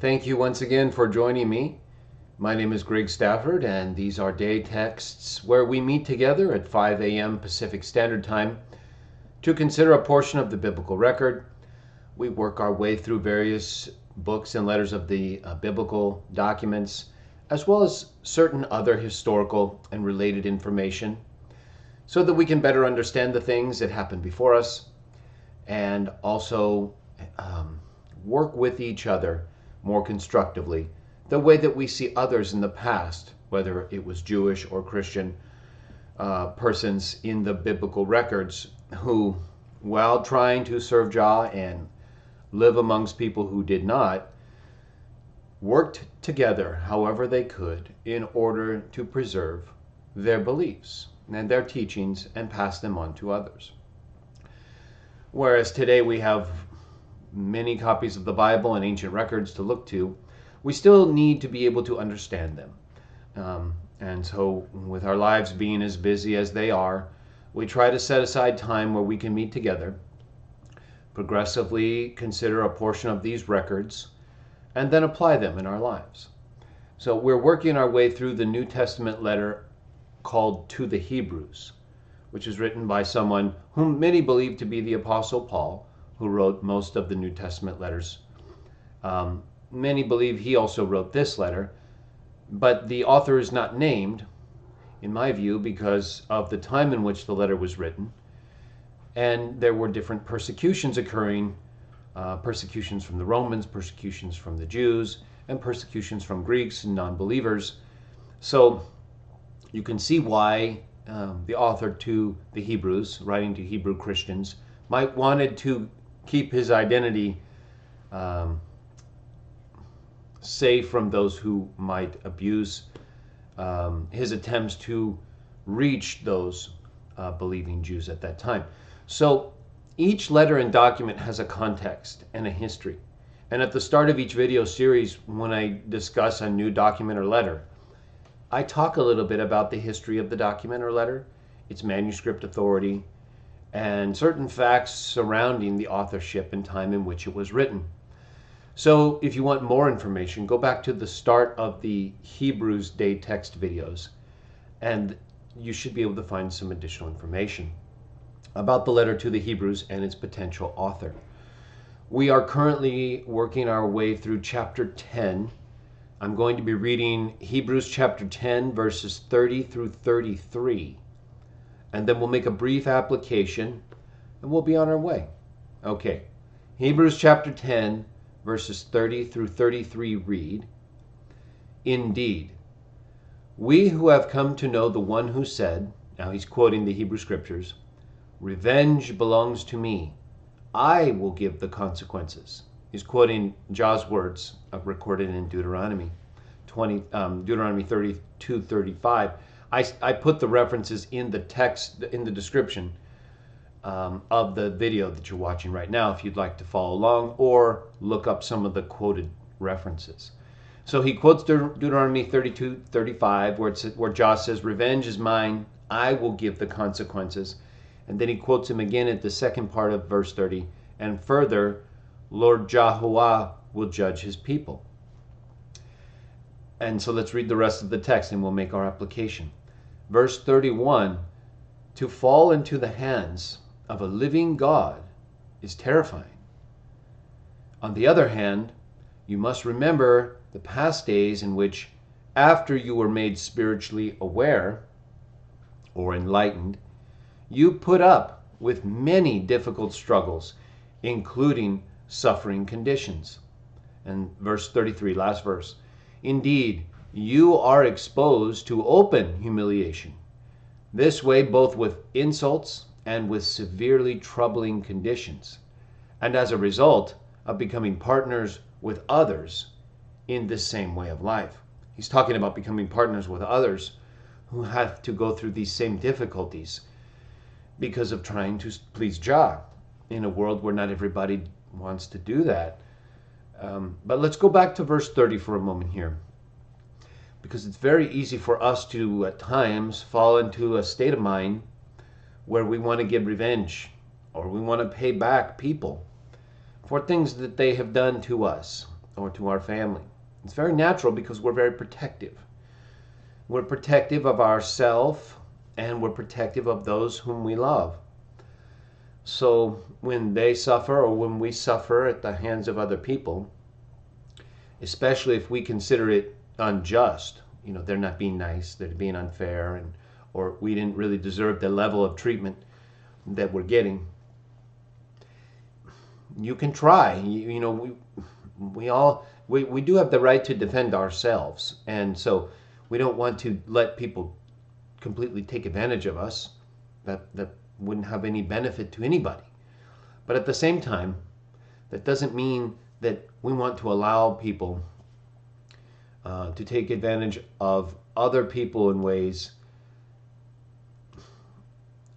Thank you once again for joining me. My name is Greg Stafford, and these are day texts where we meet together at 5 AM Pacific Standard Time to consider a portion of the biblical record. We work our way through various books and letters of the biblical documents, as well as certain other historical and related information, so that we can better understand the things that happened before us and also work with each other more constructively, the way that we see others in the past, whether it was Jewish or Christian persons in the biblical records who, while trying to serve Jah and live amongst people who did not, worked together however they could in order to preserve their beliefs and their teachings and pass them on to others. Whereas today we have many copies of the Bible and ancient records to look to, we still need to be able to understand them. And so with our lives being as busy as they are, we try to set aside time where we can meet together, progressively consider a portion of these records, and then apply them in our lives. So we're working our way through the New Testament letter called To the Hebrews, which is written by someone whom many believe to be the Apostle Paul, who wrote most of the New Testament letters. Many believe he also wrote this letter, but the author is not named, in my view, because of the time in which the letter was written, and there were different persecutions occurring, persecutions from the Romans, persecutions from the Jews, and persecutions from Greeks and non-believers. So you can see why the author to the Hebrews, writing to Hebrew Christians, might wanted to keep his identity safe from those who might abuse his attempts to reach those believing Jews at that time. So each letter and document has a context and a history. And at the start of each video series, when I discuss a new document or letter, I talk a little bit about the history of the document or letter, its manuscript authority, and certain facts surrounding the authorship and time in which it was written. So if you want more information, go back to the start of the Hebrews Day text videos, and you should be able to find some additional information about the letter to the Hebrews and its potential author. We are currently working our way through chapter 10. I'm going to be reading Hebrews chapter 10, verses 30 through 33. And then we'll make a brief application, and we'll be on our way. Okay, Hebrews chapter 10, verses 30 through 33 read, "Indeed, we who have come to know the one who said," now he's quoting the Hebrew Scriptures, "Revenge belongs to me. I will give the consequences." He's quoting Jah's words recorded in Deuteronomy 32:35. I put the references in the text, in the description of the video that you're watching right now, if you'd like to follow along or look up some of the quoted references. So he quotes Deuteronomy 32:35, where Jah says, "Revenge is mine, I will give the consequences." And then he quotes him again at the second part of verse 30, and further, "Lord Jaho will judge his people." And so let's read the rest of the text and we'll make our application. Verse 31, "To fall into the hands of a living God is terrifying. On the other hand, you must remember the past days in which, after you were made spiritually aware or enlightened, you put up with many difficult struggles, including suffering conditions." And verse 33, last verse, "Indeed, you are exposed to open humiliation. This way both with insults and with severely troubling conditions, and as a result of becoming partners with others in this same way of life." He's talking about becoming partners with others who have to go through these same difficulties because of trying to please Jah in a world where not everybody wants to do that. But let's go back to verse 30 for a moment here, because it's very easy for us to, at times, fall into a state of mind where we want to get revenge or we want to pay back people for things that they have done to us, or to our family. It's very natural because we're very protective. We're protective of ourselves and we're protective of those whom we love. So when they suffer or when we suffer at the hands of other people, especially if we consider it unjust, they're not being nice, they're being unfair, or we didn't really deserve the level of treatment that we're getting, you can try. We do have the right to defend ourselves, and so we don't want to let people completely take advantage of us. That wouldn't have any benefit to anybody. But at the same time, that doesn't mean that we want to allow people to take advantage of other people in ways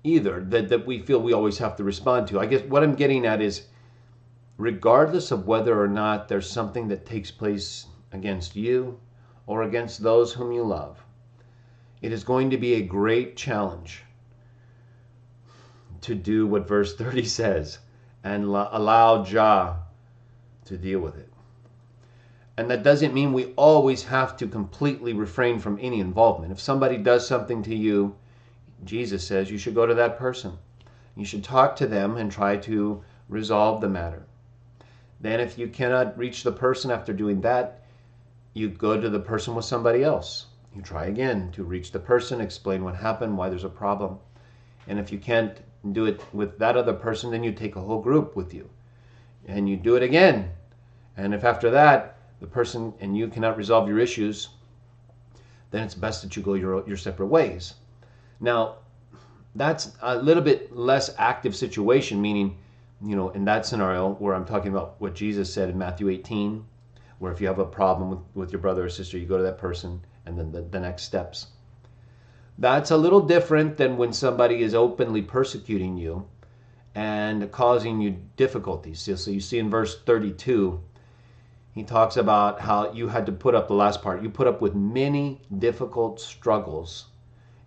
either that we feel we always have to respond to. I guess what I'm getting at is, regardless of whether or not there's something that takes place against you or against those whom you love, it is going to be a great challenge to do what verse 30 says and allow Jah to deal with it. And that doesn't mean we always have to completely refrain from any involvement. If somebody does something to you, Jesus says you should go to that person. You should talk to them and try to resolve the matter. Then if you cannot reach the person after doing that, you go to the person with somebody else. You try again to reach the person, explain what happened, why there's a problem. And if you can't do it with that other person, then you take a whole group with you. And you do it again. And if after that, the person and you cannot resolve your issues, then it's best that you go your separate ways. Now, that's a little bit less active situation, meaning, in that scenario where I'm talking about what Jesus said in Matthew 18, where if you have a problem with your brother or sister, you go to that person and then the next steps. That's a little different than when somebody is openly persecuting you and causing you difficulties. So you see in verse 32, he talks about how you had to put up the last part. You put up with many difficult struggles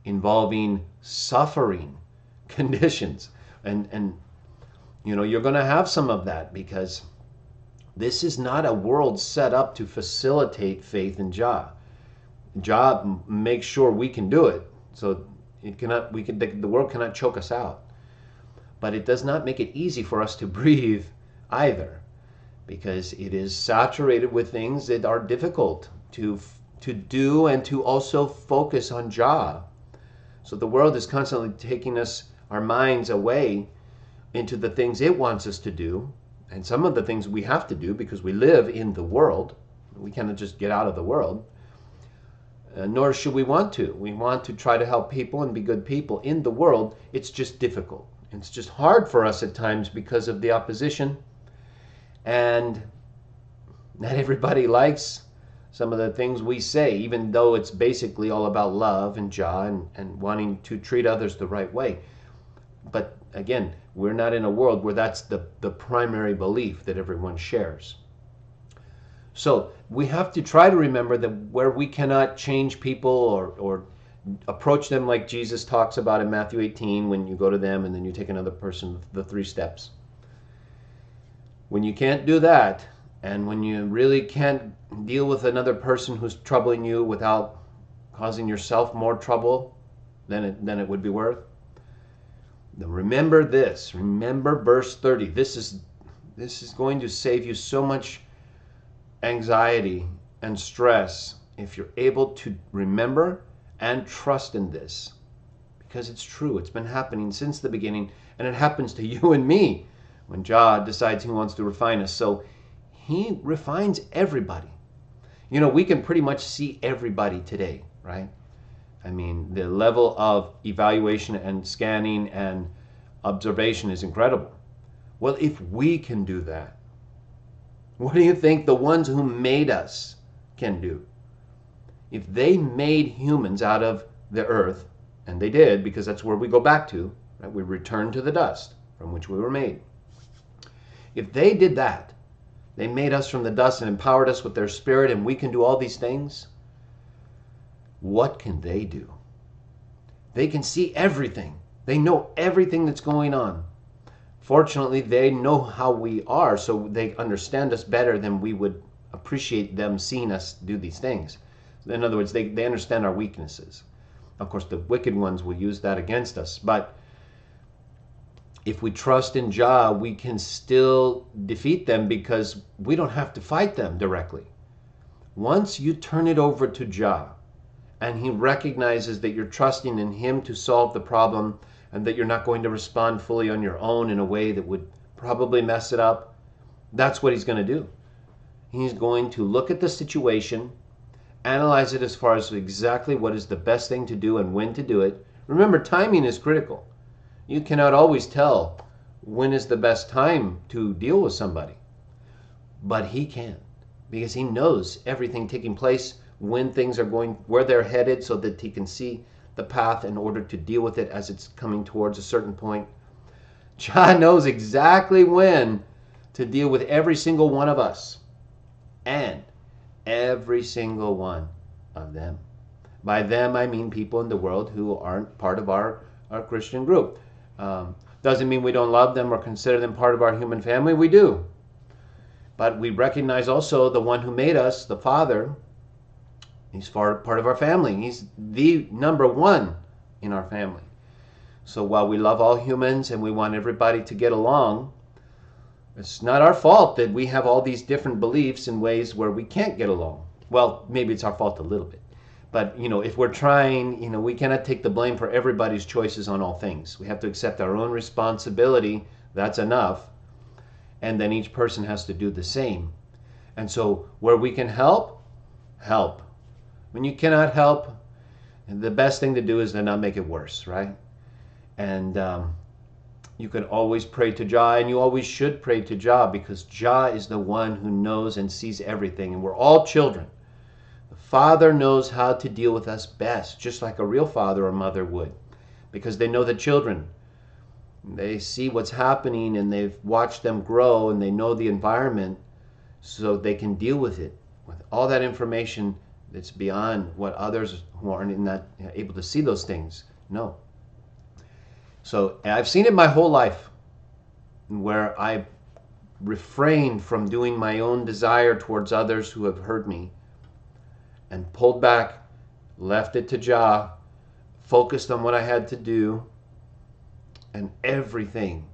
involving suffering conditions. And you're going to have some of that because this is not a world set up to facilitate faith in Jah. Jah makes sure we can do it. So the world cannot choke us out. But it does not make it easy for us to breathe either, because it is saturated with things that are difficult to do and to also focus on Jah. So the world is constantly taking our minds away into the things it wants us to do, and some of the things we have to do because we live in the world. We cannot just get out of the world. Nor should we want to. We want to try to help people and be good people in the world. It's just difficult. It's just hard for us at times because of the opposition. And not everybody likes some of the things we say, even though it's basically all about love and Jah and wanting to treat others the right way. But again, we're not in a world where that's the primary belief that everyone shares. So we have to try to remember that where we cannot change people or approach them like Jesus talks about in Matthew 18, when you go to them and then you take another person, the 3 steps. When you can't do that, and when you really can't deal with another person who's troubling you without causing yourself more trouble than it would be worth, then remember this. Remember verse 30. This is going to save you so much anxiety and stress if you're able to remember and trust in this, because it's true. It's been happening since the beginning, and it happens to you and me when Jah decides he wants to refine us. So he refines everybody. We can pretty much see everybody today, right? I mean, the level of evaluation and scanning and observation is incredible. Well, if we can do that, what do you think the ones who made us can do? If they made humans out of the earth, and they did, because that's where we go back to, right? We return to the dust from which we were made. If they did that, they made us from the dust and empowered us with their spirit, and we can do all these things, what can they do? They can see everything. They know everything that's going on. Fortunately, they know how we are, so they understand us better than we would appreciate them seeing us do these things. In other words, they understand our weaknesses. Of course, the wicked ones will use that against us. But if we trust in Jah, we can still defeat them because we don't have to fight them directly. Once you turn it over to Jah, and he recognizes that you're trusting in him to solve the problem and that you're not going to respond fully on your own in a way that would probably mess it up, that's what he's going to do. He's going to look at the situation, analyze it as far as exactly what is the best thing to do and when to do it. Remember, timing is critical. You cannot always tell when is the best time to deal with somebody. But he can, because he knows everything taking place, when things are going, where they're headed, so that he can see the path in order to deal with it as it's coming towards a certain point. Jah knows exactly when to deal with every single one of us, and every single one of them. By them, I mean people in the world who aren't part of our Christian group. Doesn't mean we don't love them or consider them part of our human family. We do. But we recognize also the one who made us, the Father. He's part of our family. He's the number one in our family. So while we love all humans and we want everybody to get along, it's not our fault that we have all these different beliefs in ways where we can't get along. Well, maybe it's our fault a little bit. But, if we're trying, we cannot take the blame for everybody's choices on all things. We have to accept our own responsibility. That's enough. And then each person has to do the same. And so where we can help, help. When you cannot help, the best thing to do is to not make it worse, right? And you can always pray to Jah, and you always should pray to Jah, because Jah is the one who knows and sees everything, and we're all children. The Father knows how to deal with us best, just like a real father or mother would, because they know the children. They see what's happening, and they've watched them grow, and they know the environment, so they can deal with it with all that information. It's beyond what others who aren't not able to see those things know. So I've seen it my whole life, where I refrained from doing my own desire towards others who have hurt me, and pulled back, left it to Jah, focused on what I had to do, and everything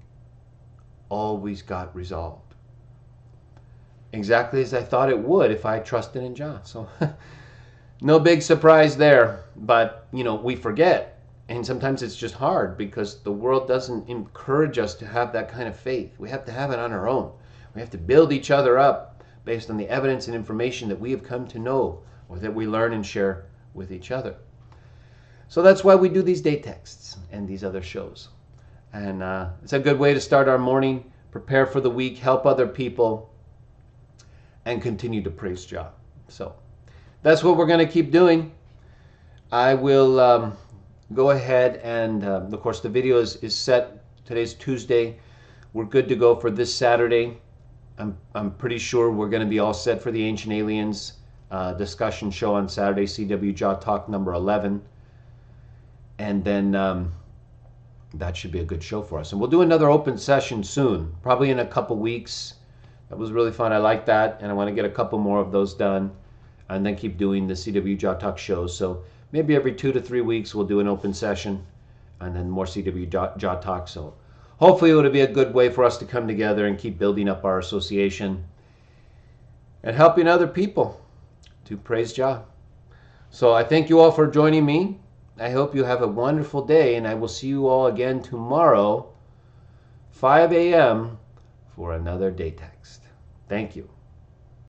always got resolved. Exactly as I thought it would if I trusted in Jah. So no big surprise there, but we forget, and sometimes it's just hard because the world doesn't encourage us to have that kind of faith. We have to have it on our own. We have to build each other up based on the evidence and information that we have come to know, or that we learn and share with each other. So that's why we do these day texts and these other shows. And it's a good way to start our morning, prepare for the week, help other people, and continue to praise Jah. So that's what we're going to keep doing. I will go ahead and, of course, the video is set. Today's Tuesday. We're good to go for this Saturday. I'm pretty sure we're going to be all set for the Ancient Aliens discussion show on Saturday, CW Jah Talk number 11. And then that should be a good show for us. And we'll do another open session soon, probably in a couple weeks. That was really fun. I like that, and I want to get a couple more of those done, and then keep doing the CW Jah Talk shows. So maybe every 2 to 3 weeks we'll do an open session, and then more CW Jah Talk. So hopefully it'll be a good way for us to come together and keep building up our association and helping other people to praise Jah. So I thank you all for joining me. I hope you have a wonderful day, and I will see you all again tomorrow, 5 a.m., for another day text. Thank you.